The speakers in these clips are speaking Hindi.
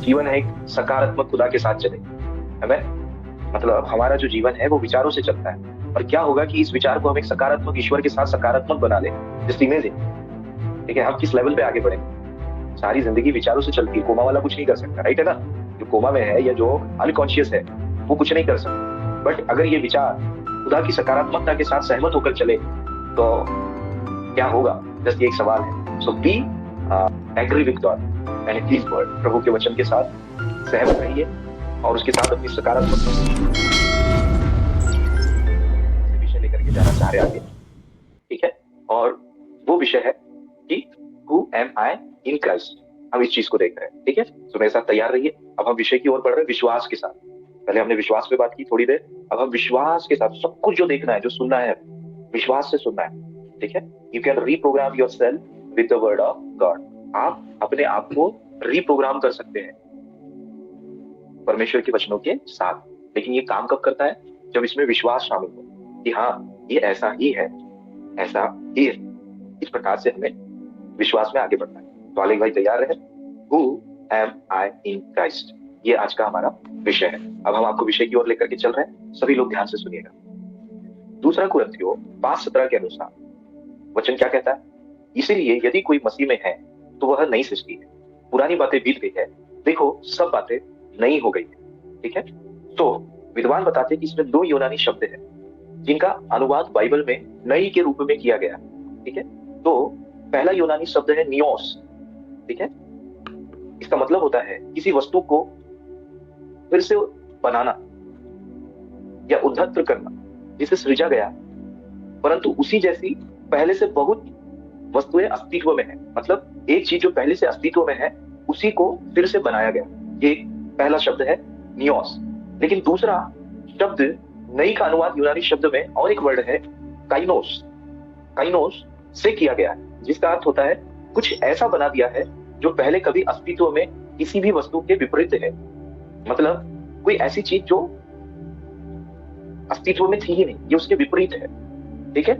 जीवन है एक सकारात्मक खुदा के साथ चले, हमें मतलब हमारा जो जीवन है वो विचारों से चलता है। और क्या होगा कि इस विचार को हम एक सकारात्मक ईश्वर के साथ सकारात्मक बना ले, जस्ट इमेजिन, ठीक है, हम किस लेवल पे आगे बढ़ेंगे। सारी जिंदगी विचारों से चलती है, कोमा वाला कुछ नहीं कर सकता, राइट है ना। जो कोमा में है या जो अनकॉन्शियस है वो कुछ नहीं कर सकता। बट अगर ये विचार खुदा की सकारात्मकता के साथ सहमत होकर चले तो क्या होगा, जस्ट ये एक सवाल है। So B agree with God and his word, प्रभु के वचन के साथ सहमत रहिए और उसके साथ अपनी सकारात्मक विषय लेकर के जाना चाह रहे आगे, ठीक है। और वो विषय है कि who am I in Christ, हम इस चीज को देख रहे हैं, ठीक है। तो मेरे साथ तैयार रहिए। अब हम विषय की ओर बढ़ रहे हैं, विश्वास के साथ। पहले हमने विश्वास पे बात की थोड़ी देर, अब हम विश्वास के साथ सब कुछ जो देखना है, जो सुनना है, विश्वास से सुनना है, ठीक है। You can reprogram yourself with the word of God, आप अपने आप को रीप्रोग्राम कर सकते हैं परमेश्वर के वचनों के साथ। लेकिन ये काम कब करता है, जब इसमें विश्वास शामिल हो कि हाँ ये ऐसा ही है, ऐसा ही है। इस प्रकार से हमें विश्वास में आगे बढ़ना है। तो आलेख भाई तैयार रहे। Who am I in Christ, ये आज का हमारा विषय है। अब हम आपको विषय की ओर लेकर के चल रहे हैं, सभी लोग ध्यान से सुनिएगा। दूसरा कुरिन्थियों 5:17 के अनुसार वचन क्या कहता है, इसीलिए यदि कोई मसीह में है तो वह नई सृष्टि है, पुरानी बातें बीत गई है, देखो सब बातें नई हो गई है, ठीक है। तो विद्वान बताते हैं कि इसमें 2 यूनानी शब्द है जिनका अनुवाद बाइबल में नई के रूप में किया गया, ठीक है। तो पहला यूनानी शब्द है नियोस, ठीक है। इसका मतलब होता है किसी वस्तु को फिर से बनाना या उद्धृत करना जिसे सृजा गया, परंतु उसी जैसी पहले से बहुत वस्तुएं अस्तित्व में है। मतलब एक चीज जो पहले से अस्तित्व में है उसी को फिर से बनाया गया, ये पहला शब्द है नियोस। लेकिन दूसरा शब्द नई का अनुवाद यूनानी शब्द में और एक वर्ड है काइनोस, काइनोस से किया गया है, जिसका अर्थ होता है कुछ ऐसा बना दिया है जो पहले कभी अस्तित्व में किसी भी वस्तु के विपरीत है। मतलब कोई ऐसी चीज जो अस्तित्व में थी ही नहीं, ये उसके विपरीत है, ठीक है।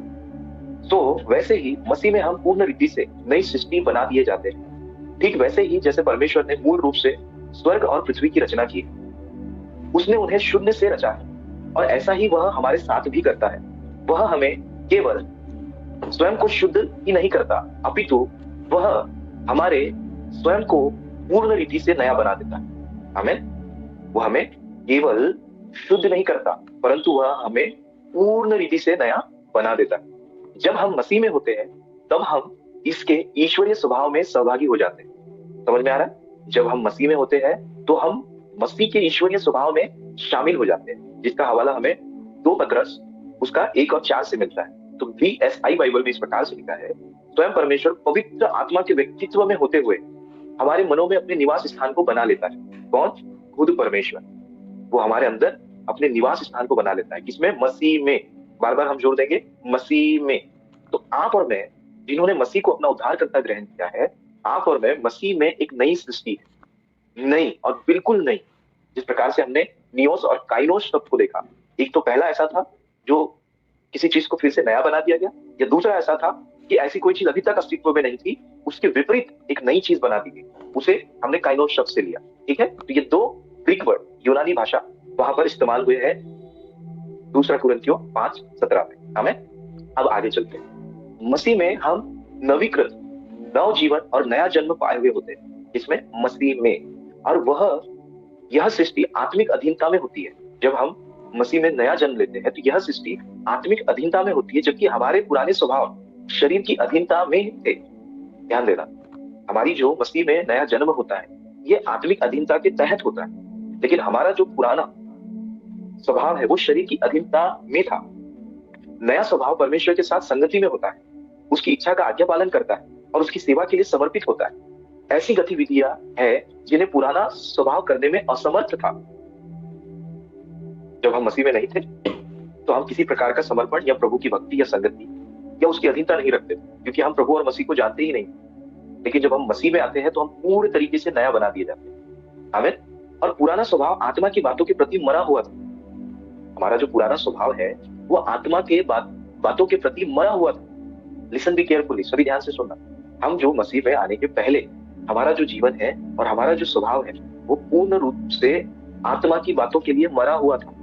तो वैसे ही मसीह में हम पूर्ण रीति से नई सृष्टि बना दिए जाते हैं। ठीक वैसे ही जैसे परमेश्वर ने मूल रूप से स्वर्ग और पृथ्वी की रचना की, उसने उन्हें शून्य से रचा है, और ऐसा ही वह हमारे साथ भी करता है। वह हमें केवल स्वयं को शुद्ध ही नहीं करता, अपितु वह हमारे स्वयं को पूर्ण रीति से नया बना देता है। आमीन। वह हमें केवल शुद्ध नहीं करता, परंतु वह हमें पूर्ण रीति से नया बना देता है। जब हम मसीह में होते हैं तब हम इसके ईश्वरीय स्वभाव में सहभागी हो जाते हैं। समझ में आ रहा है? जब हम मसीह में होते हैं तो हम मसीह के ईश्वरीय स्वभाव में शामिल हो जाते हैं, जिसका हवाला हमें 2 पतरस उसका 1 और 4 से मिलता है। तो VSI बाइबल में इस प्रकार से लिखा है, स्वयं परमेश्वर पवित्र आत्मा के व्यक्तित्व में होते हुए हमारे मनों में अपने निवास स्थान को बना लेता है। कौन? खुद परमेश्वर। वो हमारे अंदर अपने निवास स्थान को बना लेता है। किसमें? मसीह में। बार बार हम जोड़ देंगे, मसीह में। तो आप और मैं जिन्होंने मसीह को अपना उद्धारकर्ता ग्रहण किया है, आप और मैं मसीह में एक नई सृष्टि है, नई और बिल्कुल नई। जिस प्रकार से हमने नियोस और काइनोस शब्द को देखा, एक तो पहला ऐसा था जो किसी चीज को फिर से नया बना दिया गया, या दूसरा ऐसा था कि ऐसी कोई चीज अभी तक अस्तित्व में नहीं थी, उसके विपरीत एक नई चीज बना दी गई, उसे हमने काइनोस शब्द से लिया, ठीक है। तो ये 2 ग्रीक वर्ड यूनानी भाषा वहां पर इस्तेमाल हुए हैं 2 कुरिन्थियों 5:17 में। हमें अब आगे चलते हैं। मसीह में हम नवीकृत, नव जीवन और नया जन्म पाए हुए होते हैं। इसमें मसीह में, और वह यह सृष्टि आत्मिक अधीनता में होती है। जब हम मसीह में नया जन्म लेते हैं तो यह सृष्टि आत्मिक अधीनता में होती है, जबकि हमारे पुराने स्वभाव शरीर की अधीनता में थे। ध्यान देना, हमारी जो मसीह में नया जन्म होता है ये आत्मिक अधीनता के तहत होता है, लेकिन हमारा जो पुराना स्वभाव है वो शरीर की अधीनता में था। नया स्वभाव परमेश्वर के साथ संगति में होता है, उसकी इच्छा का आज्ञा पालन करता है और उसकी सेवा के लिए समर्पित होता है। ऐसी गतिविधियां हैं जिन्हें पुराना स्वभाव करने में असमर्थ था। जब हम मसीह में नहीं थे तो हम किसी प्रकार का समर्पण या प्रभु की भक्ति या संगति या उसकी अधीनता नहीं रखते, क्योंकि हम प्रभु और मसीह को जानते ही नहीं। लेकिन जब हम मसीह में आते हैं तो हम पूरे तरीके से नया बना दिए जाते हैं। आमीन। और पुराना स्वभाव आत्मा की बातों के प्रति मरा हुआ था। हमारा जो पुराना स्वभाव है वो आत्मा के बातों के प्रति मरा हुआ था। लिसन बी केयरफुली, सभी ध्यान से सुनना। हम जो मसीह में आने के पहले हमारा जो जीवन है और हमारा जो स्वभाव है वो पूर्ण रूप से आत्मा की बातों के लिए मरा हुआ था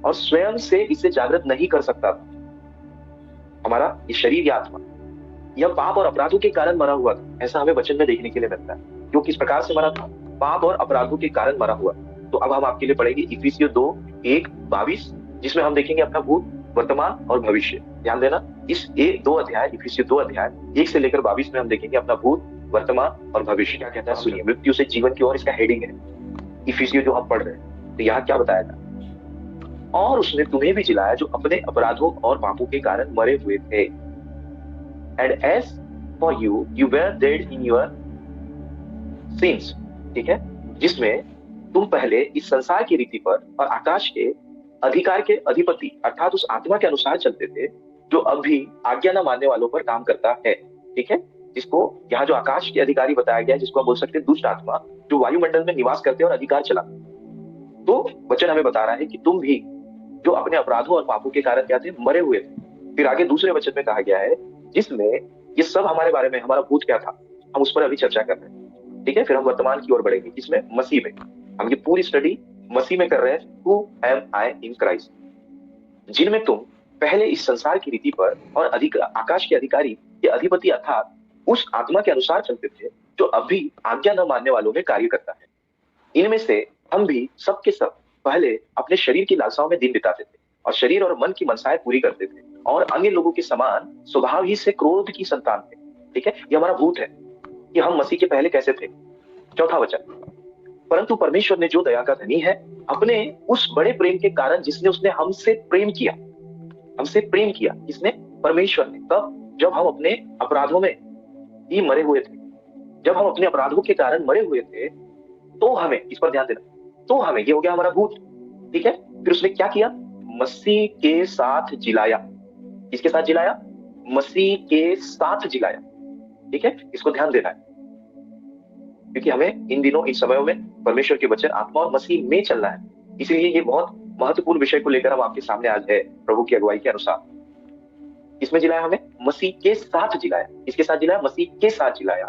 और स्वयं से इसे जागृत नहीं कर सकता था। हमारा ये शरीर या आत्मा यह पाप और अपराधों के कारण मरा हुआ था, ऐसा हमें वचन में देखने के लिए मिलता है। जो किस प्रकार से मरा था? पाप और अपराधों के कारण मरा हुआ। तो अब हम आपके लिए पढ़ेंगे इफिसियों 2:1-22, जिसमें हम देखेंगे अपना भूत, वर्तमान और भविष्य। ध्यान देना, इस 2 अध्याय, इफिसियों 2 अध्याय 1 से लेकर 22 में हम देखेंगे अपना भूत, वर्तमान और भविष्य। क्या कहता है सुनिए, मृत्यु से जीवन की ओर इसका हेडिंग है, इफिसियों जो हम पढ़ रहे हैं। तो यहाँ क्या बताया था? और उसने तुम्हें भी जिलाया जो अपने अपराधों और पापों के कारण मरे हुए थे। And as for you, you were dead in your sins, ठीक है, जिसमें तुम पहले इस संसार की रीति पर और आकाश के अधिकार के अधिपति अर्थात उस आत्मा के अनुसार चलते थे जो अब भी आज्ञा न मानने वालों पर काम करता है। ठीक है, जिसको यहाँ जो आकाश के अधिकारी बताया गया है, जिसको हम बोल सकते हैं दुष्ट आत्मा, जो वायुमंडल में निवास करते और अधिकार चला। तो वचन हमें बता रहा है कि तुम भी जो अपने अपराधों और पापों के कारण क्या थे, मरे हुए थे। फिर आगे दूसरे वचन में कहा गया है जिसमें ये सब हमारे बारे में, हमारा भूत क्या था, हम उस पर अभी चर्चा कर रहे हैं। ठीक है, फिर हम वर्तमान की ओर बढ़ेंगे, इसमें मसीह में। हम ये पूरी स्टडी मसीह में कर रहे हैं। Who am I in Christ, जिनमें तुम पहले इस संसार की रीति पर और आकाश के अधिकारी के अधिपति अर्थात उस आत्मा के अनुसार चलते थे जो अभी आज्ञा न मानने वालों में कार्य करता है। इनमें से हम भी सब के सब पहले अपने शरीर की लालसाओं में दिन बिताते थे और शरीर और मन की मनसाएं पूरी करते थे और अन्य लोगों के समान स्वभाव ही से क्रोध की संतान थे। ठीक है, ये हमारा भूत है कि हम मसीह के पहले कैसे थे। चौथा वचन, परंतु परमेश्वर ने जो दया का धनी है अपने उस बड़े प्रेम के कारण जिसने उसने हमसे प्रेम किया, हमसे प्रेम किया किसने? परमेश्वर ने। तब जब हम अपने अपराधों में ही मरे हुए थे, जब हम अपने अपराधों के कारण मरे हुए थे, तो हमें, इस पर ध्यान देना, तो हमें, ये हो गया हमारा भूत। ठीक है, फिर उसने क्या किया? मसीह के साथ जिलाया। किसके साथ जिलाया? मसीह के साथ जिलाया। ठीक है, इसको ध्यान देना है क्योंकि हमें इन दिनों, इन समयों में परमेश्वर के वचन, आत्मा और मसीह में चलना है। इसलिए ये बहुत महत्वपूर्ण विषय को लेकर हम आपके सामने आज है प्रभु की अगुवाई के अनुसार। इसमें जिलाया हमें, मसीह के साथ जिलाया। इसके साथ जिलाया, मसीह के साथ जिलाया।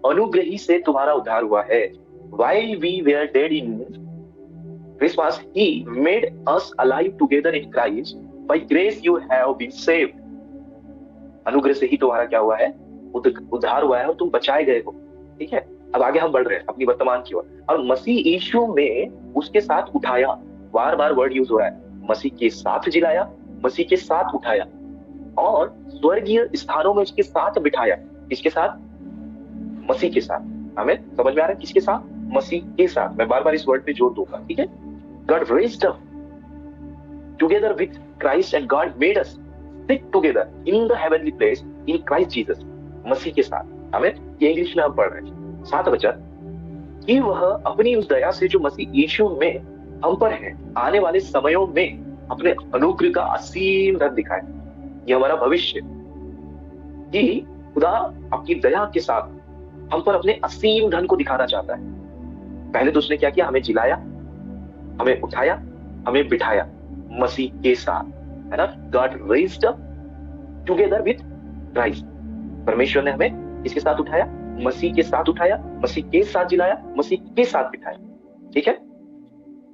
अनुग्रह ही से तुम्हारा उद्धार हुआ है। While we were dead in trespasses, he made us alive together in Christ. By grace you have been saved. अनुग्रह से ही तुम्हारा क्या हुआ है? उद्धार हुआ है और तुम बचाए गए हो। ठीक है, अब आगे हम बढ़ रहे हैं अपनी वर्तमान की ओर। और मसीह यीशु में उसके साथ उठाया, बार बार वर्ड यूज हो रहा है, मसीह के साथ जिलाया, मसीह के साथ उठाया और स्वर्गीय स्थानों में उसके साथ बिठाया। किसके साथ? मसीह के साथ। हमें समझ में आ रहा है किसके साथ? मसीह के साथ। मैं बार बार इस वर्ड पे जोर दूंगा। ठीक है, God raised up together with Christ and God made us sit together in the heavenly place in Christ Jesus. मसीह के साथ। हमें ये इंग्लिश में हम पढ़ रहे हैं। 7 वचन, कि वह अपनी उस दया से जो मसीह यीशु में हम पर है आने वाले समयों में अपने अनुग्रह का असीम धन दिखाए। ये हमारा भविष्य, कि खुदा अपनी दया के साथ हम पर अपने असीम धन को दिखाना चाहता है। पहले तो उसने क्या किया? हमें जिलाया, हमें उठाया, हमें बिठाया मसीह के साथ, है ना। God raised up together with Christ. परमेश्वर ने हमें किसके साथ उठाया? मसीह के साथ उठाया, मसीह के साथ जिलाया, मसीह के साथ बिठाया। ठीक है,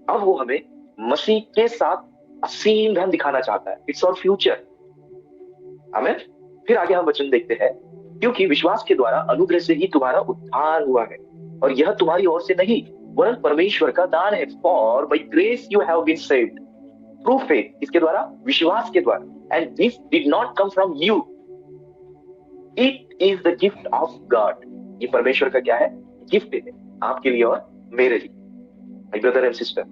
अब वो हमें मसीह के साथ असीम धन दिखाना चाहता है। It's our future. हमें फिर आगे हम वचन देखते हैं, क्योंकि विश्वास के द्वारा अनुग्रह से ही तुम्हारा उद्धार हुआ है और यह तुम्हारी ओर से नहीं वरन परमेश्वर का दान है। For by grace you have been saved through faith. इसके द्वारा, विश्वास के द्वारा। And this did not come from you, it is the gift of God. ये परमेश्वर का क्या है? गिफ्ट है आपके लिए और मेरे लिए। माय ब्रदर एंड सिस्टर,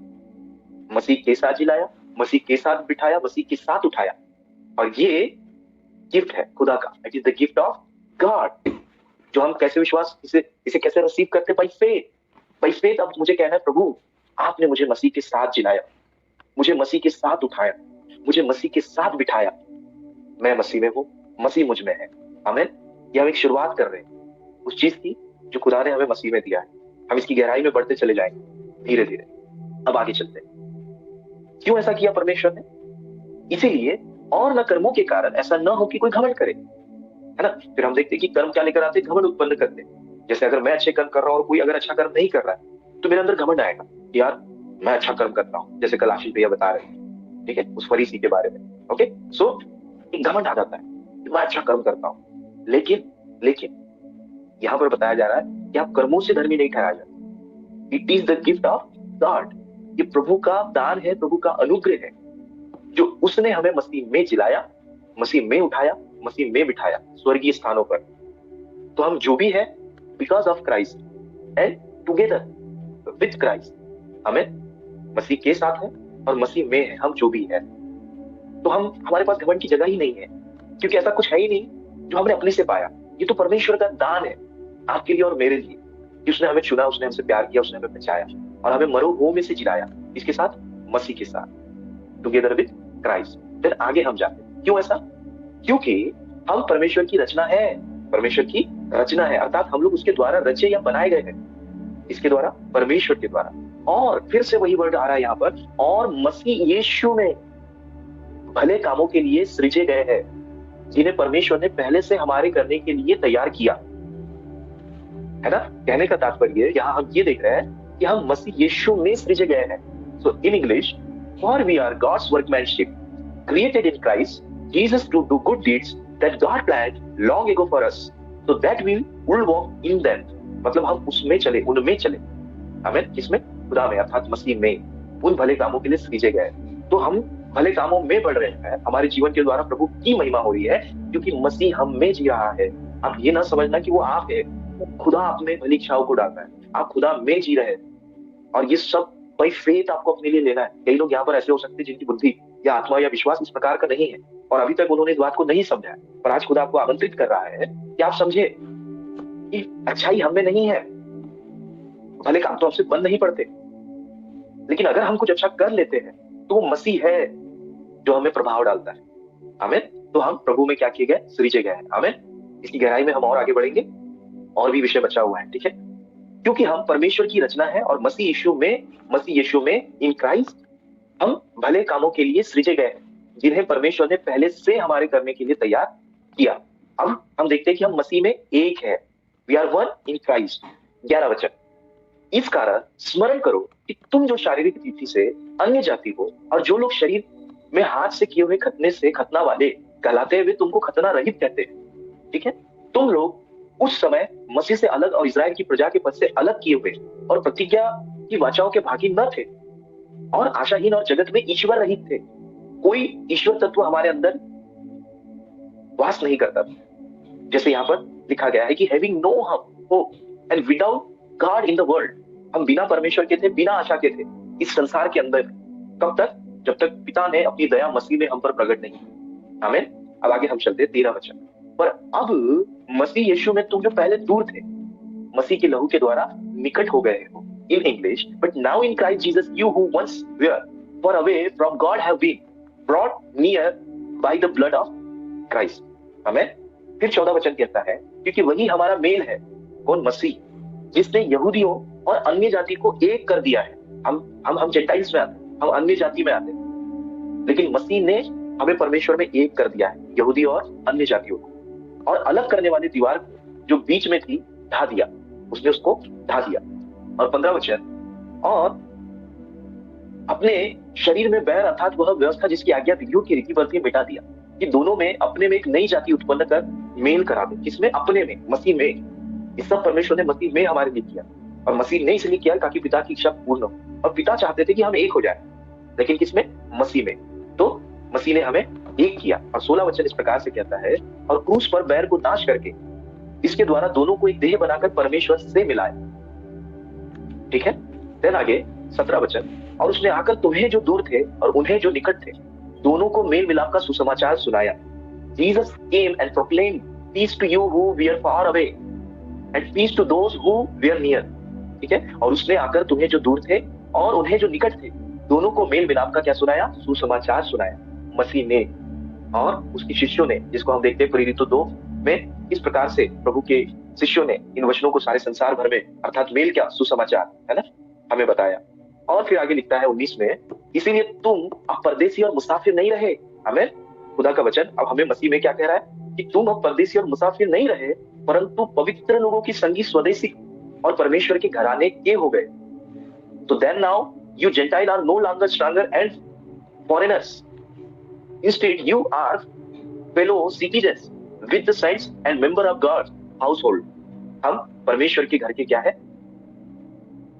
मसीह के साथ जिलाया, मसीह के साथ बिठाया, मसीह के साथ उठाया, और ये गिफ्ट है खुदा का। It is the gift of God, जो हम कैसे विश्वास, इसे कैसे रिसीव करते? By faith. बाय फेथ अब मुझे कहना है, प्रभु आपने मुझे मसीह के साथ जिलाया, मुझे मसीह के साथ उठाया, मुझे मसीह के साथ बिठाया। मैं मसीह में हूँ, मसीह मुझ में है। आमीन। ये हम एक शुरुआत कर रहे हैं उस चीज की जो खुदा ने हमें मसीह में दिया है। हम इसकी गहराई में बढ़ते चले जाएंगे धीरे धीरे। अब आगे चलते हैं। क्यों ऐसा किया परमेश्वर ने? इसीलिए, और न कर्मों के कारण, ऐसा न हो कि कोई घमंड करे, है ना। फिर हम देखते हैं कि कर्म क्या लेकर आते? घमंड उत्पन्न करते। जैसे अगर मैं अच्छे कर्म कर रहा हूँ और कोई अगर अच्छा कर्म नहीं कर रहा है तो मेरे अंदर घमंड आएगा कि यार मैं अच्छा कर्म कर रहा हूँ, जैसे कल आशीष भैया बता रहे थे, ठीक है, उस फरीसी के बारे में। ओके, सो एक घमंड आ जाता है कि मैं अच्छा कर्म करता हूँ। लेकिन लेकिन यहाँ पर बताया जा रहा है कि आप कर्मों से धर्मी नहीं ठहराया जाता। It is the gift of God, ये प्रभु का दान है, प्रभु का अनुग्रह है, जो उसने हमें मसीह में जिलाया, मसीह में उठाया, मसीह में बिठाया स्वर्गीय स्थानों पर। तो हम जो भी है because of Christ and together with Christ, हमें मसीह के साथ है और मसीह में है हम जो भी है। तो हमारे पास घमंड की जगह ही नहीं है, क्योंकि ऐसा कुछ है ही नहीं जो हमने अपने से पाया। ये तो परमेश्वर का दान है आपके लिए और मेरे लिए, कि उसने हमें चुना, उसने हमसे प्यार किया, उसने हमें बचाया और हमें मरो हो में से जिलाया, इसके साथ, मसीह के साथ, टुगेदर विद क्राइस्ट। फिर आगे हम जाते हैं। क्यों ऐसा? क्योंकि हम परमेश्वर की रचना है, परमेश्वर की रचना है, अर्थात हम लोग उसके द्वारा रचे या बनाए गए हैं। इसके द्वारा, परमेश्वर के द्वारा। और फिर से वही वर्ड आ रहा है यहाँ पर, और मसीह यीशु में भले कामों के लिए सृजे गए हैं, जिन्हें परमेश्वर ने पहले से हमारे करने के लिए तैयार किया। है ना? कहने का तात्पर्य यहाँ हम ये देख रहे हैं कि हम मसीह यीशु में सृजे गए हैं। So in English, for we are God's workmanship created in Christ Jesus to do good deeds that God planned long ago for us, so that we will walk in them। मतलब हम उसमें चले, उनमें चले। हमें किसमें? खुदा में, अर्थात मसीह में, उन भले कामों के लिए सृजे गए। तो हम भले कामों में बढ़ रहे हैं, हमारे जीवन के द्वारा प्रभु की महिमा हो रही है, क्योंकि मसीह हम में जी रहा है। आप ये ना समझना कि वो आप है, खुदा आप में भली इच्छाओं को डालता है, आप खुदा में जी रहे हैं। और ये सब बाय फेथ आपको अपने लिए लेना है। कई लोग यहाँ पर ऐसे हो सकते हैं जिनकी बुद्धि या आत्मा या विश्वास इस प्रकार का नहीं है और अभी तक उन्होंने इस बात को नहीं समझा है, पर आज खुदा आपको आमंत्रित कर रहा है कि आप समझे कि अच्छाई हम में नहीं है, भले काम तो हमसे बंद नहीं पड़ते, लेकिन अगर हम कुछ अच्छा कर लेते हैं तो वो मसीह है जो हमें प्रभाव डालता है। आमीन। तो हम प्रभु में क्या किए गए? सृजे गए हैं। आमीन। इसकी गहराई में हम और आगे बढ़ेंगे, और भी विषय बचा हुआ है, ठीक है। क्योंकि हम परमेश्वर की रचना है और मसीह यीशु में इन क्राइस्ट हम भले कामों के लिए सृजे गए हैं, जिन्हें परमेश्वर ने पहले से हमारे करने के लिए तैयार किया। अब हम देखते हैं कि हम मसीह में एक है। We are one in Christ. 11 वचन, इस कारण स्मरण करो कि तुम जो शारीरिक रीति से अन्य जाति हो और जो लोग शरीर में हाथ से किए हुए खतने से खतना वाले कहलाते हुए तुमको खतना रहित कहते हैं, ठीक है। तुम लोग उस समय मसीह से अलग और इजराइल की प्रजा के पद से अलग किए हुए और प्रतिज्ञा की वाचाओं के भागी न थे और आशाहीन और जगत में ईश्वर रहित थे। कोई ईश्वर तत्व हमारे अंदर वास नहीं करता, जैसे यहाँ पर लिखा गया है कि having no hope and without God in the world. हम बिना परमेश्वर के थे, बिना आशा के थे इस संसार के अंदर। कब तक? जब तक पिता ने अपनी दया मसीह में हम पर प्रकट नहीं की। आमीन। अब आगे हम चलते हैं 13 वचन, पर अब मसीह यीशु में तुम जो पहले दूर थे, मसीह के लहू के द्वारा निकट हो गए हो। In English, but now in Christ Jesus, you who once were far away from God have been brought near by the blood of Christ। हमें फिर 14 वचन कहता है, क्योंकि वही हमारा मेल है। कौन? मसीह, जिसने यहूदियों और अन्य जाति को एक कर दिया है। हम जेंटाइल्स में आते, हम अन्य जाति में आते, लेकिन मसीह ने हमें परमेश्वर में एक कर दिया है, यहूदी और अन्य जातियों को। और अलग करने वाली दीवार को जो बीच में थी ढा दिया, उसने उसको ढा दिया। और 15 वचन, और अपने शरीर में बैर अर्थात वह व्यवस्था जिसकी आज्ञा विधियों की रीति पर मिटा दिया, कि दोनों में अपने में एक नई जाति उत्पन्न कर मेल करा दे। किसमें? अपने में, मसीह में। इस सब परमेश्वर ने मसीह में हमारे लिए किया, और मसीह ने इसलिए किया ताकि पिता की इच्छा पूर्ण हो, और पिता चाहते थे कि हम एक हो जाए, लेकिन किसमें? मसीह में। तो मसीह ने हमें एक किया। और 16 वचन इस प्रकार से कहता है, और क्रूस पर बैर को नाश करके इसके द्वारा दोनों को एक देह बनाकर परमेश्वर से मिलाए, ठीक है। देन आगे 17 वचन, और उसने आकर तुम्हें जो दूर थे और उन्हें जो निकट थे दोनों को मेल मिलाप का सुसमाचार सुनाया। Jesus came and proclaimed peace to you who were far away and peace to those who were near, ठीक है। और उसने आकर तुम्हें जो दूर थे और उन्हें जो निकट थे दोनों को मेल मिलाप का क्या सुनाया? सुसमाचार सुनाया। मसीह ने और उसके शिष्यों ने, जिसको हम देखते हैं प्रेरितों 2 में, इस प्रकार से प्रभु के शिष्यों ने इन वचनों को सारे संसार भर में, अर्थात मेल क्या? सुसमाचार, है ना, हमें बताया। और फिर आगे लिखता है 19 में, इसीलिए तुम अब परदेसी और मुसाफिर नहीं रहे। हमें खुदा का वचन अब हमें मसीह में क्या कह रहा है कि तुम अब परदेसी और मुसाफिर नहीं रहे, परंतु पवित्र लोगों की संगी स्वदेशी और परमेश्वर के घराने के हो गए। तो then now you gentile are no longer stronger and foreigners, instead you are fellow citizens with the saints and member of God household. हम परमेश्वर के घर के क्या है,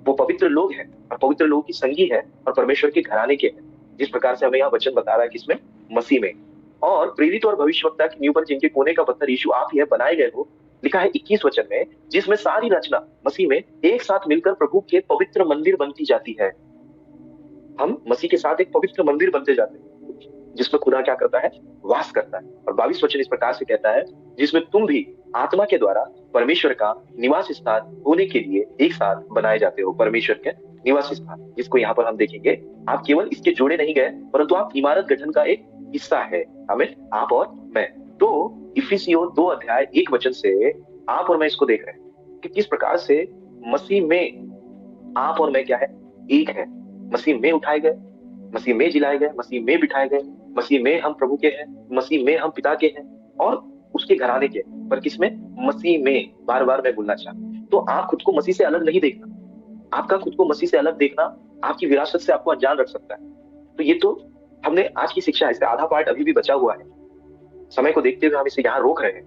वो पवित्र लोग हैं और पवित्र लोगों की संगी है और परमेश्वर के घराने के हैं, जिस प्रकार से हमें यहाँ वचन बता रहा है किसमें, मसीह में। और प्रेरित और भविष्यवक्ता की नींव पर जिनके कोने का पत्थर यीशु आप ही है बनाए गए हो, लिखा है 21 वचन में, जिसमें सारी रचना मसीह में एक साथ मिलकर प्रभु के पवित्र मंदिर बनती जाती है। हम मसीह के साथ एक पवित्र मंदिर बनते जाते हैं जिसमें खुदा क्या करता है, वास करता है। और 22 वचन इस प्रकार से कहता है, जिसमें तुम भी आत्मा के द्वारा परमेश्वर का निवास स्थान होने के लिए एक साथ बनाए जाते हो। परमेश्वर के निवास स्थान, जिसको यहाँ पर हम देखेंगे, आप केवल इसके जोड़े नहीं गए, परंतु आप इमारत गठन का एक हिस्सा है। हमें, आप और मैं। तो इफिसियों 2 अध्याय 1 वचन से आप और मैं इसको देख रहे हैं कि किस प्रकार से मसीह में आप और मैं क्या है, एक है। मसीह में उठाए गए, मसीह में जिलाए गए, मसीह में बिठाए गए, मसीह में हम प्रभु के हैं, मसीह में हम पिता के हैं और उसके घराने के। पर किसमें, मसीह में। बार बार मैं बोलना चाहता। तो आप खुद को मसीह से अलग नहीं देखना। आपका खुद को मसीह से अलग देखना आपकी विरासत से आपको अनजान रख सकता है। तो ये तो हमने आज की शिक्षा, इससे आधा पार्ट अभी भी बचा हुआ है। समय को देखते हुए हम इसे यहाँ रोक रहे हैं,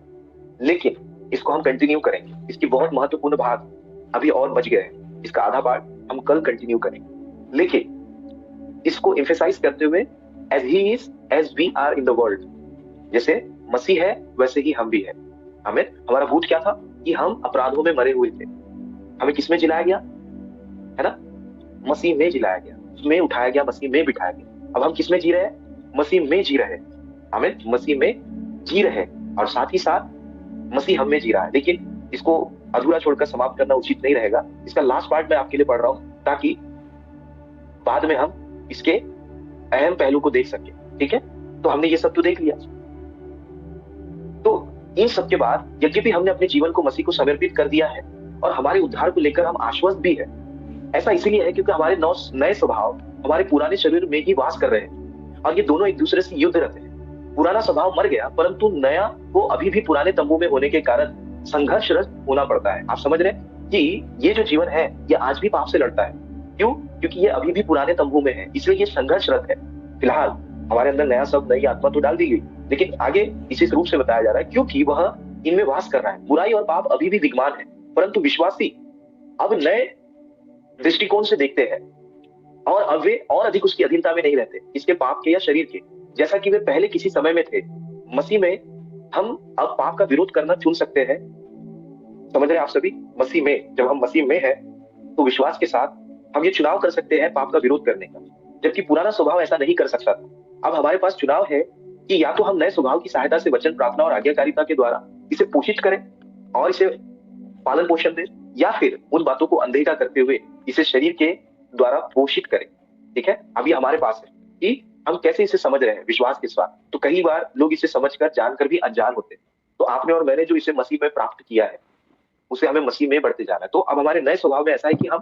लेकिन इसको हम कंटिन्यू करेंगे। इसकी बहुत महत्वपूर्ण भाग अभी और बच गए हैं, इसका आधा पार्ट हम कल कंटिन्यू करेंगे। लेकिन इसको एम्फेसाइज करते हुए, as he is as we are in the world, जैसे मसीह है वैसे ही हम भी है। हमें, हमारा भूत क्या था कि हम अपराधों में मरे हुए थे। हमें किसमें जिलाया गया है ना, मसीह में जिलाया गया, उसमें उठाया गया, मसीह में बिठाया गया। अब हम किसमें जी रहे हैं, मसीह में जी रहे हैं। हमें मसीह में जी रहे हैं और साथ ही साथ मसीह हम में जी रहा है। लेकिन इसको अधूरा छोड़कर समाप्त करना उचित नहीं रहेगा। इसका लास्ट पार्ट मैं आपके लिए पढ़ रहा हूं ताकि बाद में हम इसके अहम पहलू को देख सके। ठीक है, तो हमने ये सब तो देख लिया। तो इन सब के बाद यद्यपि हमने अपने जीवन को मसीह को समर्पित कर दिया है और हमारे उद्धार को लेकर हम आश्वस्त भी है। ऐसा इसलिए है क्योंकि हमारे नए स्वभाव हमारे पुराने शरीर में ही वास कर रहे हैं और ये दोनों एक दूसरे से युद्ध रहते हैं। पुराना स्वभाव मर गया, परंतु नया को अभी भी पुराने तंबू में होने के कारण संघर्षरत होना पड़ता है। आप समझ रहे हैं कि ये जो जीवन है ये आज भी पाप से लड़ता है। क्यों? क्योंकि ये अभी भी पुराने तंबू में है, इसलिए ये संघर्षरत है। फिलहाल हमारे अंदर नया शब्द, नई आत्मा तो डाल दी गई, लेकिन आगे इसी रूप से बताया जा रहा है क्योंकि वह इनमें वास कर रहा है। बुराई और पाप अभी भी विद्यमान है, परंतु विश्वासी अब नए दृष्टिकोण से देखते हैं और अब वे और अधिक उसकी अधीनता में नहीं रहते, इसके पाप के या शरीर के, जैसा कि वे पहले किसी समय में थे। मसीह में हम अब पाप का विरोध करना चुन सकते हैं। समझ रहे हैं आप सभी? मसीह में, जब हम मसीह में हैं तो विश्वास के साथ हम ये चुनाव कर सकते हैं पाप का विरोध करने का, जबकि पुराना स्वभाव ऐसा नहीं कर सकता था। अब हमारे पास चुनाव है कि या तो हम नए स्वभाव की सहायता से वचन, प्रार्थना और आज्ञाकारिता के द्वारा इसे पोषित करें और इसे पालन पोषण दें, या फिर उन बातों को अनदेखा करते हुए इसे शरीर के द्वारा पोषित करें। ठीक है, अभी हमारे पास है कि हम कैसे इसे समझ रहे हैं विश्वास के साथ। तो कई बार लोग इसे समझकर, जानकर भी अनजान होते हैं। तो आपने और मैंने जो इसे मसीह में प्राप्त किया है उसे हमें मसीह में बढ़ते जाना है। तो अब हमारे नए स्वभाव में ऐसा है कि हम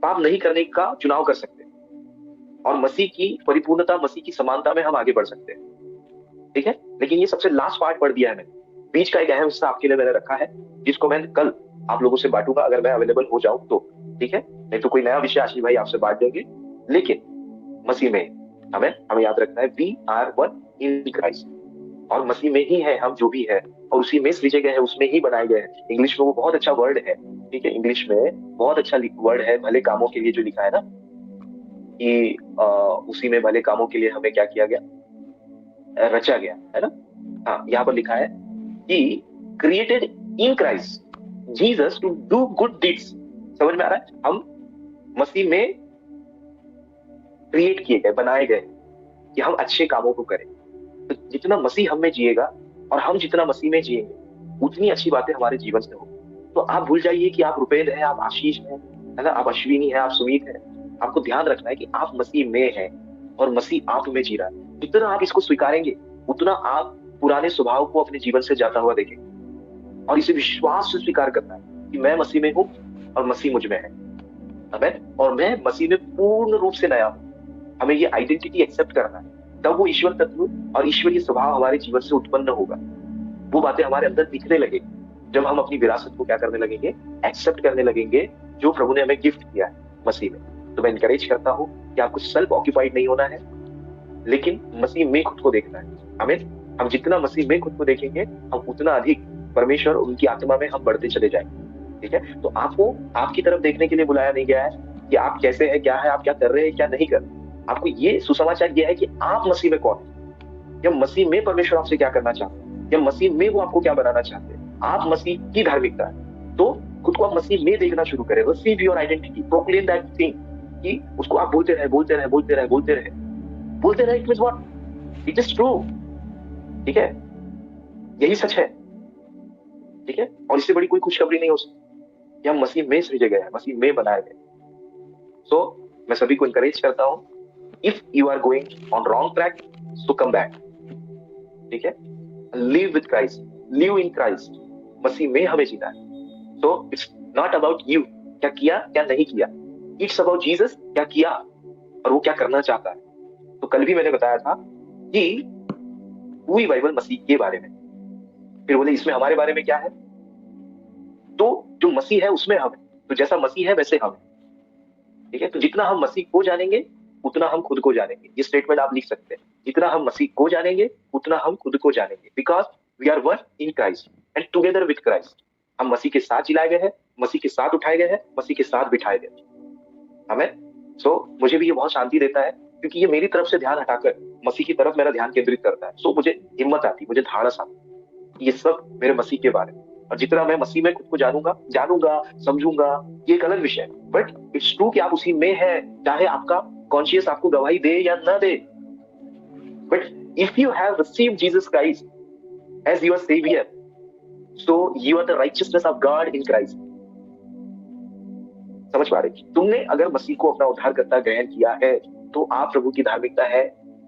पाप नहीं करने का चुनाव कर सकते हैं और मसीह की परिपूर्णता, मसीह की समानता में हम आगे बढ़ सकते हैं। ठीक है, लेकिन ये सबसे लास्ट पार्ट पढ़ दिया है मैंने। बीच का एक अहम हिस्सा आपके लिए मैंने रखा है जिसको मैं कल आप लोगों से बांटूंगा, अगर मैं अवेलेबल हो जाऊं तो। ठीक है, नहीं तो कोई नया विषय आशीष भाई आपसे बांट देंगे। लेकिन मसीह में हमें याद रखना है, we are one in Christ, और मसीह में ही है हम जो भी है और उसी में सृजे गए हैं, उसमें ही बनाए गए हैं। इंग्लिश में वो बहुत अच्छा वर्ड है। ठीक है, इंग्लिश में बहुत अच्छा वर्ड है भले कामों के लिए, जो लिखा है ना कि उसी में भले कामों के लिए हमें क्या किया गया, रचा गया है ना। हाँ, यहाँ पर लिखा है कि created in Christ Jesus to do good deeds. समझ में आ रहा है? हम मसीह में क्रिएट किए गए, बनाए गए कि हम अच्छे कामों को करें। तो जितना मसीह हम में जिएगा और हम जितना मसीह में जिएंगे उतनी अच्छी बातें हमारे जीवन से हो। तो आप भूल जाइए कि आप रुपेद है, आप आशीष है ना, आप अश्विनी है, आप सुमीत है। आपको ध्यान रखना है कि आप मसीह में हैं और मसीह आप में जी रहा है। जितना आप इसको स्वीकारेंगे उतना आप पुराने स्वभाव को अपने जीवन से जाता हुआ देखेंगे और इसे विश्वास से स्वीकार करना है कि मैं मसीह में हूँ और मसीह मुझ में है। आमीन। और मैं मसीह में पूर्ण रूप से नया हूँ। हमें ये आइडेंटिटी एक्सेप्ट करना है, तब वो ईश्वर तत्व और ईश्वरीय स्वभाव हमारे जीवन से उत्पन्न होगा। वो बातें हमारे अंदर दिखने लगे। जब हम अपनी विरासत को क्या करने लगेंगे, एक्सेप्ट करने लगेंगे, जो प्रभु ने हमें गिफ्ट किया है मसीह में। तो मैं इनकरेज करता हूँ कि आपको सेल्फ ऑक्यूपाइड नहीं होना है, लेकिन मसीह में खुद को देखना है। आमीन। हम जितना मसीह में खुद को देखेंगे, हम उतना अधिक परमेश्वर उनकी आत्मा में हम बढ़ते चले जाएंगे। ठीक है, तो आपको आपकी तरफ देखने के लिए बुलाया नहीं गया है कि आप कैसे हैं, क्या है, आप क्या कर रहे हैं, क्या नहीं कर रहे। आपको ये सुसमाचार यह है कि आप मसीह में कौन है, या मसीह में परमेश्वर आपसे क्या करना चाहते हैं, या मसीह में वो आपको क्या बनाना चाहते हैं। आप मसीह की धार्मिकता है, तो खुद को आप मसीह में देखना शुरू करें। Receive your identity, proclaim that thing, कि उसको आप बोलते रहे, बोलते रहे, बोलते रहे, बोलते रहे, बोलते रहे। It means what? It is true. ठीक है, यही सच है। ठीक है, और इससे बड़ी कोई खुशखबरी नहीं हो सकती कि हम मसीह में सृजे गए हैं, मसीह में बनाए गए। सो मैं सभी को इनकरेज करता हूं, if you are going on wrong track, so come back. ठीक है, live with Christ, live in Christ. मसीह में हमें जीना है। So it's not about you, क्या किया क्या नहीं किया, इट्स अबाउट जीसस, क्या किया और वो क्या करना चाहता है। तो कल भी मैंने बताया था कि पूरी बाइबल मसीह के बारे में, फिर बोले इसमें हमारे बारे में क्या है। तो जो मसीह है उसमें हम है, तो जैसा मसीह है वैसे हम है। ठीक है, तो जितना हम मसीह को जानेंगे उतना हम खुद को जानेंगे। ये स्टेटमेंट आप लिख सकते हैं, जितना हम मसीह को जानेंगे उतना हम खुद को जानेंगे, because we are one in Christ and together with Christ. हम मसीह के साथ जिलाए गए हैं, मसीह के साथ उठाए गए हैं, मसीह के साथ बिठाए गए। हमें मुझे भी ये बहुत शांति देता है, क्योंकि ये मेरी तरफ से ध्यान हटाकर मसीह की तरफ मेरा ध्यान केंद्रित करता है। मुझे हिम्मत आती, मुझे धाड़स आती, ये सब मेरे मसीह के बारे में। और जितना मैं मसीह में खुद को जानूंगा, समझूंगा, ये एक अलग विषय है। बट इट्स ट्रू कि आप उसी में है, चाहे आपका कॉन्शियस आपको गवाही दे या ना दे। But if you have received Jesus Christ as your saviour, so you are the righteousness of God in Christ. समझ पा रहे? तुमने अगर मसीह को अपना उद्धारकर्ता ग्रहण किया है, तो आप प्रभु की धार्मिकता है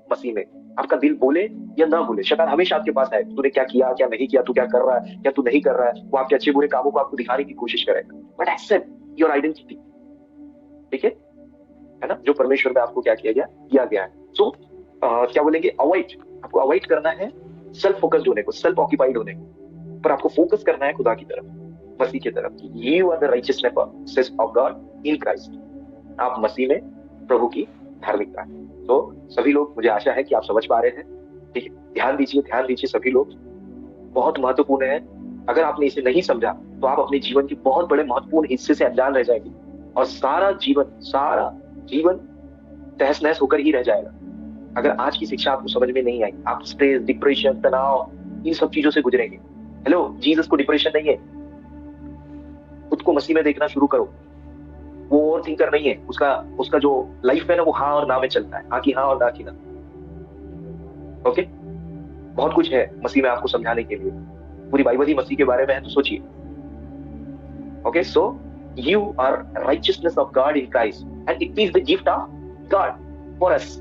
मसीह में। आपका दिल बोले या ना बोले, शैतान हमेशा आपके पास है, तूने क्या किया क्या नहीं किया, तू क्या कर रहा है क्या तू नहीं कर रहा है, वो आपके अच्छे बुरे कामों को आपको दिखाने की कोशिश करेगा। But accept your identity. ठीक है ना, जो परमेश्वर में आपको क्या किया गया है। सो क्या बोलेंगे, अवॉइड, आपको अवॉइड करना है सेल्फ फोकस्ड होने को, सेल्फ ऑक्यूपाइड होने को, पर आपको फोकस करना है खुदा की तरफ, मसीह की तरफ। You are the righteousness of God in Christ. आप मसीह में प्रभु की धार्मिकता है। तो सभी लोग, मुझे आशा है कि आप समझ पा रहे हैं। ठीक है, ध्यान दीजिए सभी लोग, बहुत महत्वपूर्ण है। अगर आपने इसे नहीं समझा तो आप अपने जीवन के बहुत बड़े महत्वपूर्ण हिस्से से अनजान रह जाएंगे, और सारा जीवन तहस नहस होकर ही रह जाएगा। अगर आज की शिक्षा आपको समझ में नहीं आई, आप स्ट्रेस, डिप्रेशन, तनाव, इन सब चीजों से गुजरेंगे। हेलो, जीसस को डिप्रेशन नहीं है। खुद को मसीह में देखना शुरू करो। वो ओवर थिंकर नहीं है, उसका जो लाइफ है ना, वो हाँ और ना में चलता है, हाँ की हाँ और ना की ना। ओके, बहुत कुछ है मसीह में आपको समझाने के लिए, पूरी बाइबल ही मसीह के बारे में है, तो सोचिए। Okay, so you are righteousness of God in Christ and it is the gift of God for us.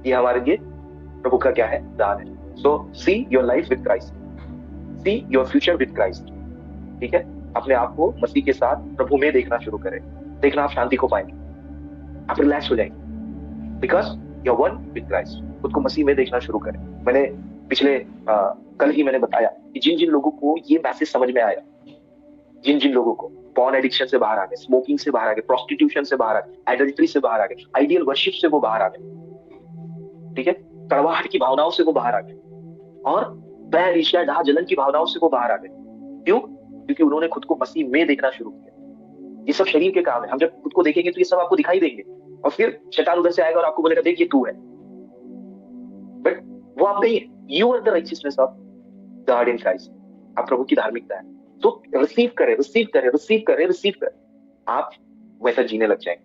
ये हमारे लिए प्रभु का क्या है, दान है। So see your life with Christ, see your future with Christ. ठीक है, अपने आप को मसीह के साथ प्रभु में देखना शुरू करें। देखना आप शांति को पाएंगे, आप रिलैक्स हो जाएंगे, because you are one with Christ. खुद को मसीह में देखना शुरू करें। मैंने पिछले कल ही मैंने बताया कि जिन जिन लोगों को ये मैसेज समझ में आया, जिन जिन लोगों को पॉर्न एडिक्शन से बाहर आ गए, स्मोकिंग से बाहर आ गए, प्रोस्टिट्यूशन से बाहर आ गए, एडल्ट्री से बाहर आ गए, आइडियल वर्शिप से वो बाहर आ गए। ठीक है, कड़वाहट की भावनाओं से वो बाहर आ गए, और बैर, ईर्ष्या, डाह, जलन की भावनाओं से वो बाहर आ गए। क्यों? क्योंकि उन्होंने खुद को मसीह में देखना शुरू किया। ये सब शरीर के काम है। हम जब खुद को देखेंगे तो ये सब आपको दिखाई देंगे, और फिर शैतान उधर से आएगा और आपको बोलेगा देख ये तू है, बट वो आप नहीं है। You are the righteousness of God in Christ. आप प्रभु की धार्मिकता है। तो रिसीव करें, आप वैसा जीने लग जाएंगे।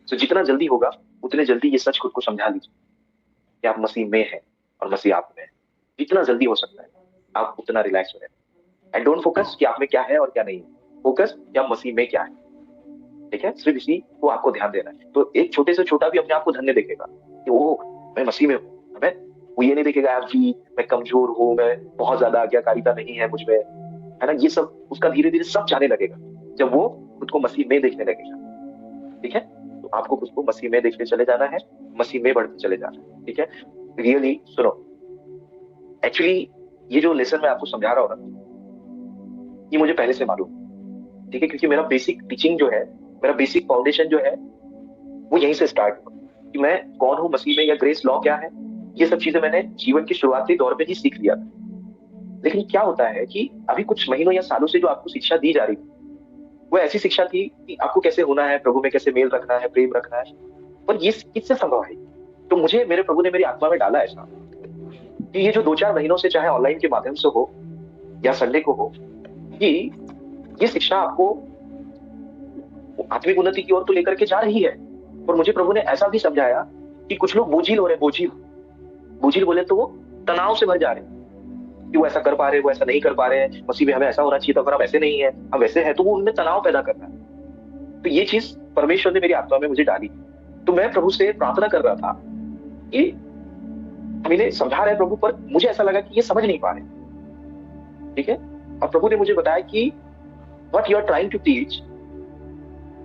तो जितना जल्दी होगा उतने जल्दी ये सच खुद को समझा लीजिए कि आप मसीह में हैं और मसीह आप में है। जितना जल्दी हो सकता है आप उतना रिलैक्स हो जाए। एंड डोंट फोकस कि आप में क्या है और क्या नहीं है, फोकस कि आप मसीह में क्या है। ठीक है, सिर्फ इसी को आपको ध्यान देना है। तो एक छोटे से छोटा भी अपने आप को धन्य देखेगा कि ओह मैं मसीह में हूँ। हमें वो ये नहीं देखेगा यार जी मैं कमजोर हूँ, मैं बहुत ज्यादा आज्ञाकारिता नहीं है मुझ में, है ना। ये सब उसका धीरे धीरे सब जाने लगेगा जब वो खुद को मसीह में देखने लगेगा। ठीक है, तो आपको खुद को मसीह में देखने चले जाना है, मसीह में बढ़ते चले जाना है। ठीक है, रियली सुनो, एक्चुअली ये जो लेसन मैं आपको समझा रहा हूँ ना, ये मुझे पहले से मालूम, ठीक है, क्योंकि मेरा बेसिक टीचिंग जो है, मेरा बेसिक फाउंडेशन जो है वो यहीं से स्टार्ट हुआ कि मैं कौन हूँ मसीह में, या ग्रेस लॉ क्या है, ये सब चीजें मैंने जीवन के शुरुआती दौर में ही सीख लिया था। लेकिन क्या होता है कि अभी कुछ महीनों या सालों से जो आपको शिक्षा दी जा रही थी, वो ऐसी शिक्षा थी कि आपको कैसे होना है, प्रभु में कैसे मेल रखना है, प्रेम रखना है, पर ये किससे संभव है? तो मुझे मेरे प्रभु ने मेरी आत्मा में डाला ऐसा कि ये जो 2-4 महीनों से, चाहे ऑनलाइन के माध्यम से हो या संडे को हो, कि ये शिक्षा आपको आत्मिक उन्नति की ओर तो लेकर के जा रही है, और मुझे प्रभु ने ऐसा भी समझाया कि कुछ लोग बोझिल हो रहे हैं। बोझिल बोझिल बोले तो वो तनाव से भर जा रहे हैं कि वो ऐसा कर पा रहे हैं, वो ऐसा नहीं कर पा रहे हैं, मसीह में हमें ऐसा होना चाहिए था, अगर हम ऐसे नहीं है, हम वैसे हैं, तो वो उनमें तनाव पैदा करता है। तो ये चीज परमेश्वर ने मेरी आत्मा में मुझे डाली। तो मैं प्रभु से प्रार्थना कर रहा था कि हम इन्हें समझा रहे हैं प्रभु, पर मुझे ऐसा लगा कि ये समझ नहीं पा रहे, ठीक है। और प्रभु ने मुझे बताया कि what you are trying to teach,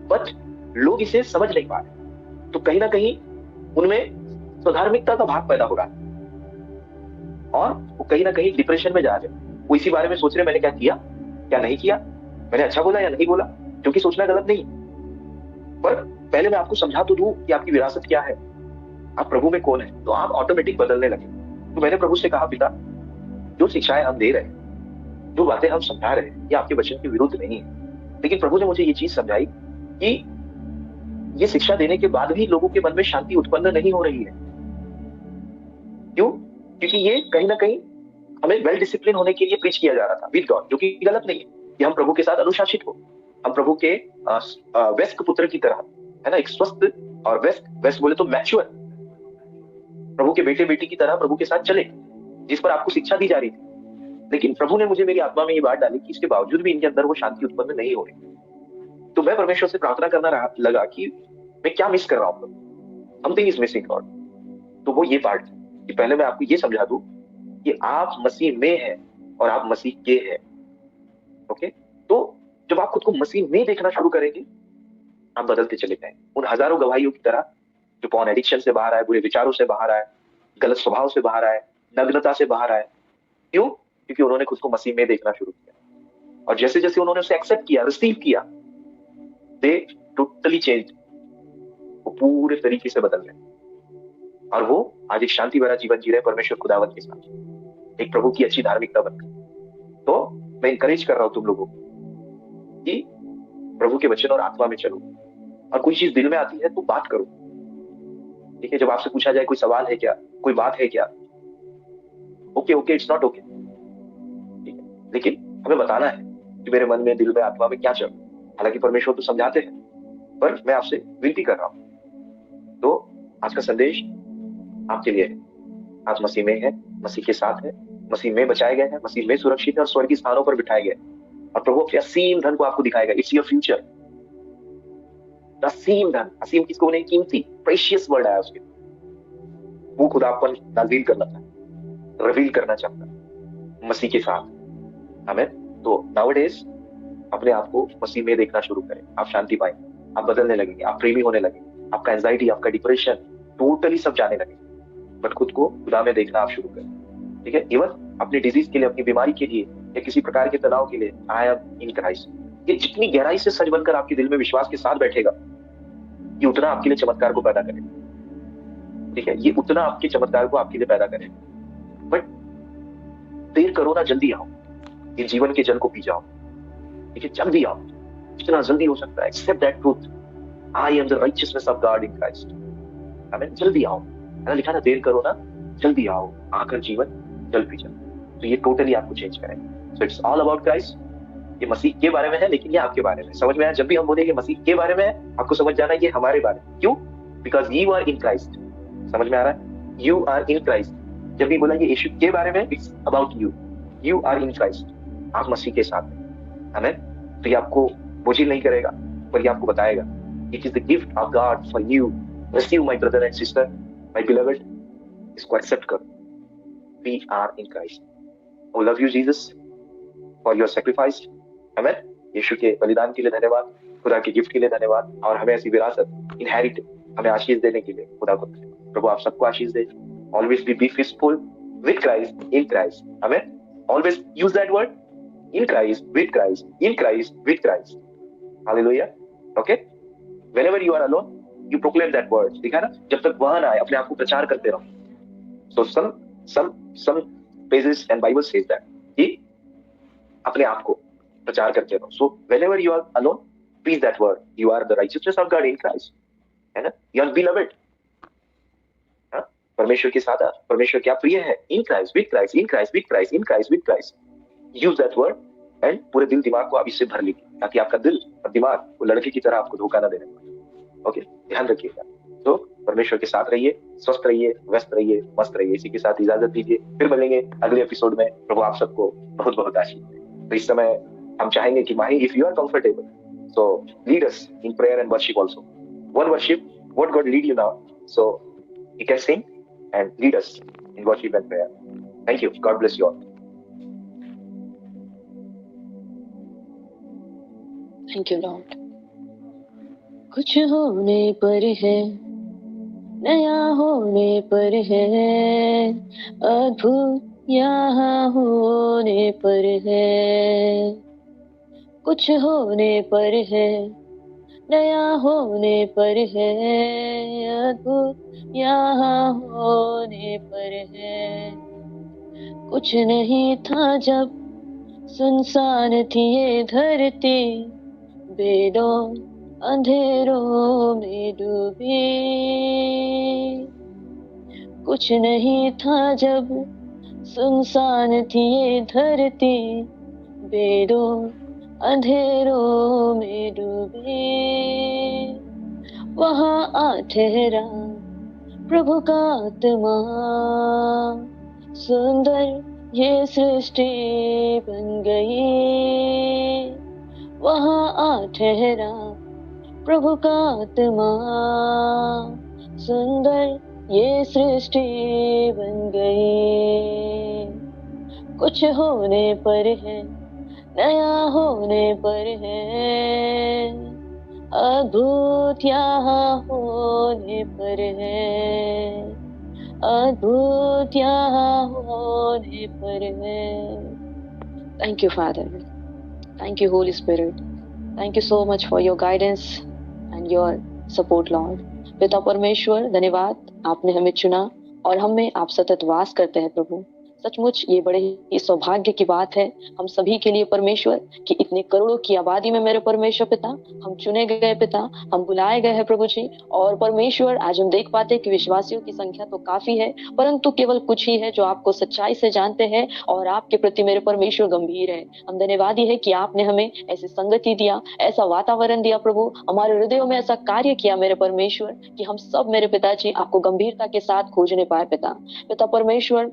but लोग इसे समझ नहीं पा रहे, तो कहीं ना कहीं उनमें स्वधार्मिकता का भाग पैदा हो रहा है, और वो कहीं ना कहीं डिप्रेशन में जा रहे हैं। वो इसी बारे में सोच रहे मैंने क्या किया, क्या नहीं किया, मैंने अच्छा बोला या नहीं बोला, क्योंकि सोचना गलत नहीं, पर पहले मैं आपको समझा तो दूं कि आपकी विरासत क्या है, आप प्रभु में कौन है, तो आप ऑटोमेटिक बदलने लगे। तो मैंने प्रभु से कहा, पिता, जो शिक्षाएं हम दे रहे हैं, जो बातें हम समझा रहे हैं, ये आपके वचन के विरुद्ध नहीं है। लेकिन प्रभु ने मुझे ये चीज समझाई कि ये शिक्षा देने के बाद भी लोगों के मन में शांति उत्पन्न नहीं हो रही है। क्यों? क्योंकि ये कहीं ना कहीं हमें वेल डिसिप्लिन होने के लिए प्रीच किया जा रहा था विद गॉड, जो कि गलत नहीं है, कि हम प्रभु के साथ अनुशासित हो, हम प्रभु के वयस्क पुत्र की तरह, है ना, एक स्वस्थ और वयस्क बोले तो मैच्योर प्रभु के बेटे बेटी की तरह प्रभु के साथ चले, जिस पर आपको शिक्षा दी जा रही थी। लेकिन प्रभु ने मुझे मेरी आत्मा में ये बात डाली कि इसके बावजूद भी इनके अंदर वो शांति उत्पन्न नहीं हो रही। तो मैं परमेश्वर से प्रार्थना करना लगा कि मैं क्या मिस कर रहा हूँ, समथिंग इज मिसिंग गॉड। तो वो ये पार्ट था कि पहले मैं आपको ये समझा दूं कि आप मसीह में हैं और आप मसीह के हैं। ओके, तो जब आप खुद को मसीह में देखना शुरू करेंगे, आप बदलते चले जाएंगे, उन हजारों गवाहियों की तरह जो पॉर्न एडिक्शन से बाहर आए, बुरे विचारों से बाहर आए, गलत स्वभाव से बाहर आए, नग्नता से बाहर आए। क्यों? क्योंकि उन्होंने खुद को मसीह में देखना शुरू किया, और जैसे जैसे उन्होंने उसे एक्सेप्ट किया, रिसीव किया, दे टोटली चेंज, वो पूरे तरीके से बदल गए, और वो आज एक शांति भरा जीवन जी रहे परमेश्वर खुदावंत के साथ, एक प्रभु की अच्छी धार्मिकता बन गई। तो मैं इंकरेज कर रहा हूं तुम लोगों को कि प्रभु के वचन और आत्मा में चलो, और कोई चीज दिल में आती है तो बात करो, ठीक है। जब आपसे पूछा जाए कोई सवाल है क्या, कोई बात है क्या, okay okay, it's not okay, ठीक है, लेकिन हमें बताना है कि मेरे मन में, दिल में, आत्मा में क्या चल। हालांकि परमेश्वर तो समझाते हैं, पर मैं आपसे विनती कर रहा हूं। तो आज का संदेश आपके लिए है। आप मसीह में है, मसीह के साथ है, मसीह में बचाए गए हैं, मसीह में सुरक्षित है, और स्वर्गीय स्थानों पर बिठाए गए, और प्रभु अपने असीम धन को आपको दिखाएगा। इट्स योर फ्यूचर, असीम धन। असीम किसको नहीं, कीमती, प्रेशियस वर्ड है उसके, वो खुदा अपन नाज़ील करना चाहता, रिवील करना चाहता मसीह के साथ। हमें तो नाउअडेज अपने आप को मसीह में देखना शुरू करें, आप शांति पाएंगे, आप बदलने लगेंगे, आप प्रेमी होने लगेंगे, आपका एंजाइटी, आपका डिप्रेशन टोटली सब जाने लगे, बट खुद को खुदा में देखना आप शुरू करें, ठीक है। इवन अपनी डिजीज के लिए, अपनी बीमारी के लिए, या किसी प्रकार के तनाव के लिए, आई एम इन क्राइस्ट, ये जितनी गहराई से सच बनकर आपके दिल में विश्वास के साथ बैठेगा, ये उतना आपके लिए चमत्कार को पैदा करेगा, ठीक है, ये उतना आपके चमत्कार को आपके लिए पैदा करेगा। बट देर करो ना, जल्दी आओ, ये जीवन के जल को पी जाओ, ठीक है, जल्दी आओ, जितना जल्दी हो सकता है। Accept that truth, I am the righteousness of God in Christ. हमें जल्दी आओ, है लिखा ना, देर करो ना, जल्दी आओ, आकर जीवन जल पी जाओ। तो ये टोटली आपको चेंज करेगा। So it's all about Christ. ये मसीह के बारे में है, लेकिन ये आपके बारे में। समझ में आया? जब भी हम बोलेंगे मसीह के बारे में है, आपको समझ जाना ये हमारे बारे में। क्यों? Because you are in Christ. समझ में आ रहा है? You are in Christ. जब भी बोलेंगे यीशु के बारे में, it's about you, you are in Christ, आप मसीह के साथ हैं। हमें तो ये आपको बोझिल नहीं करेगा, पर ये आपको बताएगा it is the gift of God for you. Receive my brother and sister, my beloved, इसको एक्सेप्ट करो। We are in Christ. I love you Jesus for your sacrifice. हमें यीशु के बलिदान के लिए धन्यवाद, खुदा के गिफ्ट के लिए धन्यवाद, और हमें ऐसी विरासत इनहेरिट, हमें आशीष देने के लिए खुदा को धन्यवाद। प्रभु आप सबको आशीष दे। Always be peaceful with Christ, in Christ. हमें always use that word, in Christ, with Christ, in Christ, with Christ. Hallelujah. Okay? Whenever you are alone, you proclaim that word. ठीक है ना? जब तक वह ना आए, अपने आप को प्रचार करते रहो. So some pages and Bible says that कि अपने आप को प्रचार करते रहो. So whenever you are alone, preach that word. You are the righteousness of God in Christ. है ना? You are beloved. हाँ? परमेश्वर के साथ परमेश्वर क्या प्रिय है? In Christ, with Christ, in Christ, with Christ, in Christ, with Christ. Use that word and पूरे दिल दिमाग को आप इससे भर लीजिए ताकि आपका दिल और दिमाग वो लड़के की तरह आपको धोखा ना देने पाए. ओके, ध्यान रखिएगा. तो परमेश्वर के साथ रहिए, स्वस्थ रहिए, व्यस्त रहिए, मस्त रहिए. इसी के साथ इजाजत दीजिए. फिर मिलेंगे अगले एपिसोड में. प्रभु आप सबको बहुत बहुत आशीष दे. तो इस समय हम चाहेंगे कि Mahi, if you are comfortable, so lead us in prayer and worship also. One worship, what God lead you now, so you can sing and lead us in worship and prayer. Thank you. God bless you all. Thank you, Lord. कुछ होने पर है, नया होने पर है, अद्भुत यहाँ होने पर है. कुछ होने पर है, नया होने पर है, अद्भुत यहाँ होने पर है. कुछ नहीं था जब सुनसान थी ये धरती, बेदौर अंधेरों में डूबी. कुछ नहीं था जब सुनसान थी ये धरती, बेदौर अंधेरों में डूबी. वहाँ आ ठहरा प्रभु का आत्मा, सुंदर ये सृष्टि बन गई. वहाँ आ ठहरा प्रभु का आत्मा, सुंदर ये सृष्टि बन गई. कुछ होने पर है, नया होने पर है, अद्भुत यहाँ होने पर है, अद्भुत यहाँ होने पर है. Thank you, Father. Thank you, Holy Spirit. Thank you so much for your guidance and your support, Lord. पिता परमेश्वर धन्यवाद, आपने हमें चुना और हम में आप सतत वास करते हैं प्रभु. सचमुच ये बड़े ही सौभाग्य की बात है हम सभी के लिए परमेश्वर कि इतने करोड़ों की आबादी में मेरे परमेश्वर पिता हम चुने गए पिता, हम बुलाए गए हैं प्रभु जी. और परमेश्वर आज हम देख पाते हैं कि विश्वासियों की संख्या तो काफी है, परंतु केवल कुछ ही है जो आपको सच्चाई से जानते हैं और आपके प्रति मेरे परमेश्वर गंभीर है. हम धन्यवादी है कि आपने हमें ऐसी संगति दिया, ऐसा वातावरण दिया प्रभु, हमारे हृदयों में ऐसा कार्य किया मेरे परमेश्वर कि हम सब मेरे पिताजी आपको गंभीरता के साथ खोजने पाए पिता. पिता परमेश्वर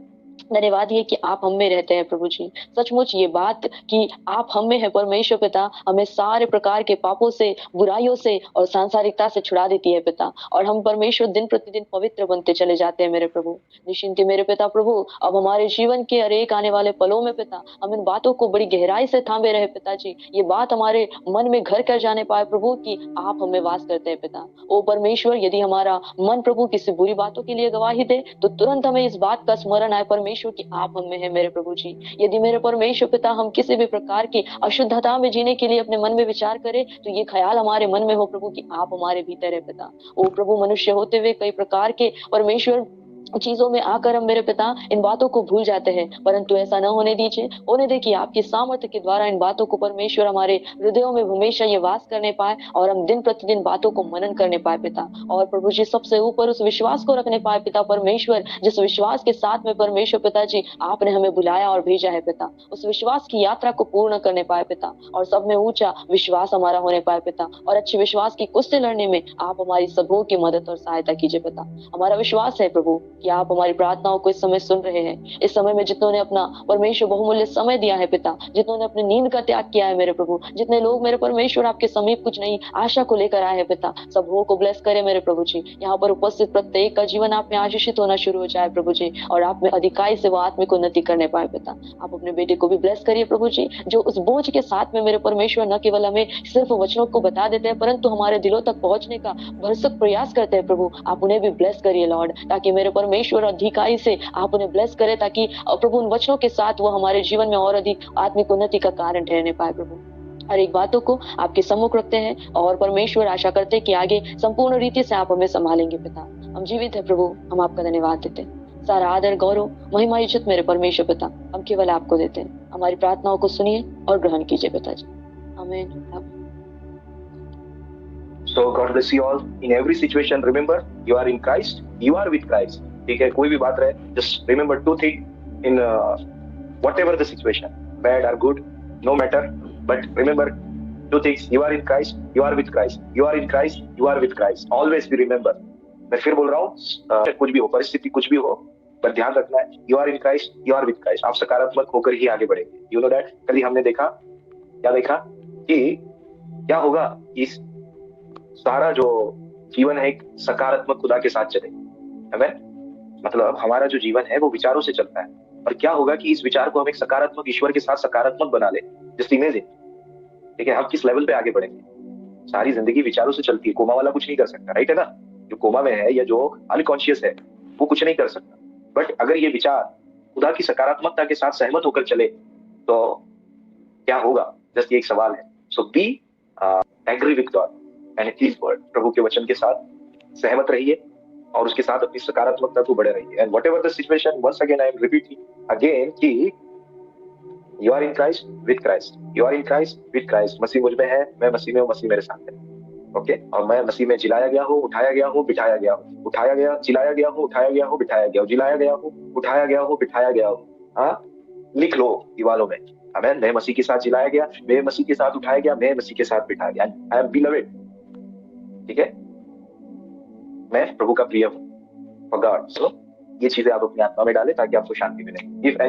धन्यवाद ये कि आप हम में रहते हैं प्रभु जी. सचमुच ये बात कि आप हम में है परमेश्वर पिता हमें सारे प्रकार के पापों से, बुराइयों से और सांसारिकता से छुड़ा देती है पिता. और हम परमेश्वर दिन प्रतिदिन पवित्र बनते चले जाते हैं मेरे प्रभु. निश्चिंत मेरे पिता प्रभु, अब हमारे जीवन के अनेक आने वाले पलों में पिता हम इन बातों को बड़ी गहराई से थामे रहे पिताजी. ये बात हमारे मन में घर कर जाने पाए प्रभु कि आप हमें वास करते हैं पिता. ओ परमेश्वर, यदि हमारा मन प्रभु किसी बुरी बातों के लिए गवाही दे तो तुरंत हमें इस बात का स्मरण आए परमेश्वर कि आप हम में है मेरे प्रभु जी. यदि मेरे परमेश्वर पिता हम किसी भी प्रकार की अशुद्धता में जीने के लिए अपने मन में विचार करें तो ये ख्याल हमारे मन में हो प्रभु कि आप हमारे भीतर है पिता. ओ प्रभु, मनुष्य होते हुए कई प्रकार के परमेश्वर चीजों में आकर हम मेरे पिता इन बातों को भूल जाते हैं, परंतु ऐसा न होने दीजिए. होने दे कि आपकी सामर्थ्य के द्वारा इन बातों को परमेश्वर हमारे हृदयों में हमेशा ये वास करने पाए और हम दिन प्रतिदिन बातों को मनन करने पाए पिता. और प्रभु जी सबसे ऊपर उस विश्वास को रखने पाए पिता परमेश्वर, जिस विश्वास के साथ में परमेश्वर पिताजी आपने हमें बुलाया और भेजा है पिता. उस विश्वास की यात्रा को पूर्ण करने पाए पिता और सब में ऊंचा विश्वास हमारा होने पाए पिता. और अच्छे विश्वास की कुश्ती लड़ने में आप हमारी सबों की मदद और सहायता कीजिए पिता. हमारा विश्वास है प्रभु कि आप हमारी प्रार्थनाओं को इस समय सुन रहे हैं. इस समय में जितनों ने अपना परमेश्वर बहुमूल्य समय दिया है पिता, जितनों ने अपनी नींद का त्याग किया है मेरे प्रभु, जितने लोग मेरे परमेश्वर आपके समीप कुछ नई आशा को लेकर आए हैं पिता, सबों को ब्लेस करे मेरे प्रभु जी. यहाँ पर उपस्थित प्रत्येक का जीवन आप में आशीषित होना शुरू हो जाए प्रभु जी और आप में अधिकाई से वो आत्मिक उन्नति करने पाए पिता. आप अपने बेटे को भी ब्लेस करिए प्रभु जी, जो उस बोझ के साथ में मेरे परमेश्वर न केवल हमें सिर्फ वचनों को बता देते हैं परंतु हमारे दिलों तक पहुंचने का भरसक प्रयास करते हैं प्रभु. आप उन्हें भी ब्लेस करिए लॉर्ड, ताकि मेरे परमेश्वर अधिकाई से आप उन्हें ब्लेस करें, ताकि प्रभु उन वचनों के साथ वो हमारे जीवन में और अधिक आत्मिक उन्नति का कारण ठहरने पाए। प्रभु हर एक बातों को आपके सम्मुख रखते हैं और परमेश्वर आशा करते हैं कि आगे संपूर्ण रीति से आप हमें संभालेंगे। पिता हम जीवित है प्रभु, हम आपका धन्यवाद देते हैं। सारा आदर गौरव महिमा इज्जत मेरे परमेश्वर पिता हम केवल आपको देते हैं। हमारी प्रार्थनाओं को सुनिए और ग्रहण कीजिए पिताजी, आमीन। So God bless you all in every situation. Remember, you are in Christ, you are with Christ. ठीक है, कोई भी बात रहे, just remember two things in whatever the situation, bad or good, no matter. But remember two things: you are in Christ, you are with Christ, you are in Christ, you are with Christ. Always be remember. मैं फिर बोल रहा हूँ, कुछ भी हो, परिस्थिति कुछ भी हो, पर ध्यान रखना है, you are in Christ, you are with Christ. आप सकारात्मक होकर ही आगे बढ़ेंगे. You know that? कल ही हमने देखा, क्या देखा कि क्या होगा इस सारा जो जीवन है एक सकारात्मक खुदा के साथ चले, हमें मतलब हमारा जो जीवन है वो विचारों से चलता है, और क्या होगा कि इस विचार को हम एक सकारात्मक ईश्वर के साथ सकारात्मक बना ले। जस्ट इमेजिन, ठीक है, हम किस लेवल पे आगे बढ़ेंगे। सारी जिंदगी विचारों से चलती है, कोमा वाला कुछ नहीं कर सकता, राइट है ना। जो कोमा में है या जो अनकॉन्शियस है वो कुछ नहीं कर सकता, बट अगर ये विचार खुदा की सकारात्मकता के साथ सहमत होकर चले तो क्या होगा। जस्ट ये एक सवाल है। So B agree with God and his word, प्रभु के वचन के साथ सहमत रहिए और उसके साथ अपनी सकारात्मकता को बढ़े रहिए। And whatever the situation, once again I am repeating again कि you are in Christ with Christ, you are in Christ with Christ. मसीह मुझ में है, मैं मसीह में हूँ, मसीह मेरे साथ है। ओके, और मैं मसीह में जिलाया गया हूँ, उठाया गया हूँ, बिठाया गया हूँ, उठाया गया, जिलाया गया हूँ, उठाया गया हूँ, बिठाया गया हूँ, जिलाया गया हूँ, उठाया गया हूँ, बिठाया गया हूँ। हाँ, लिख लो दीवालों में, आमीन। मैं मसीह के साथ जिलाया गया, मैं मसीह के साथ उठाया गया, मैं मसीह के साथ बिठाया गया। आई एम बिलवेड, ठीक है, मैं प्रभु का प्रिय हूँ फॉर गॉड। सो ये चीजें आप अपनी आत्मा में डालें ताकि आपको शांति मिले। इफ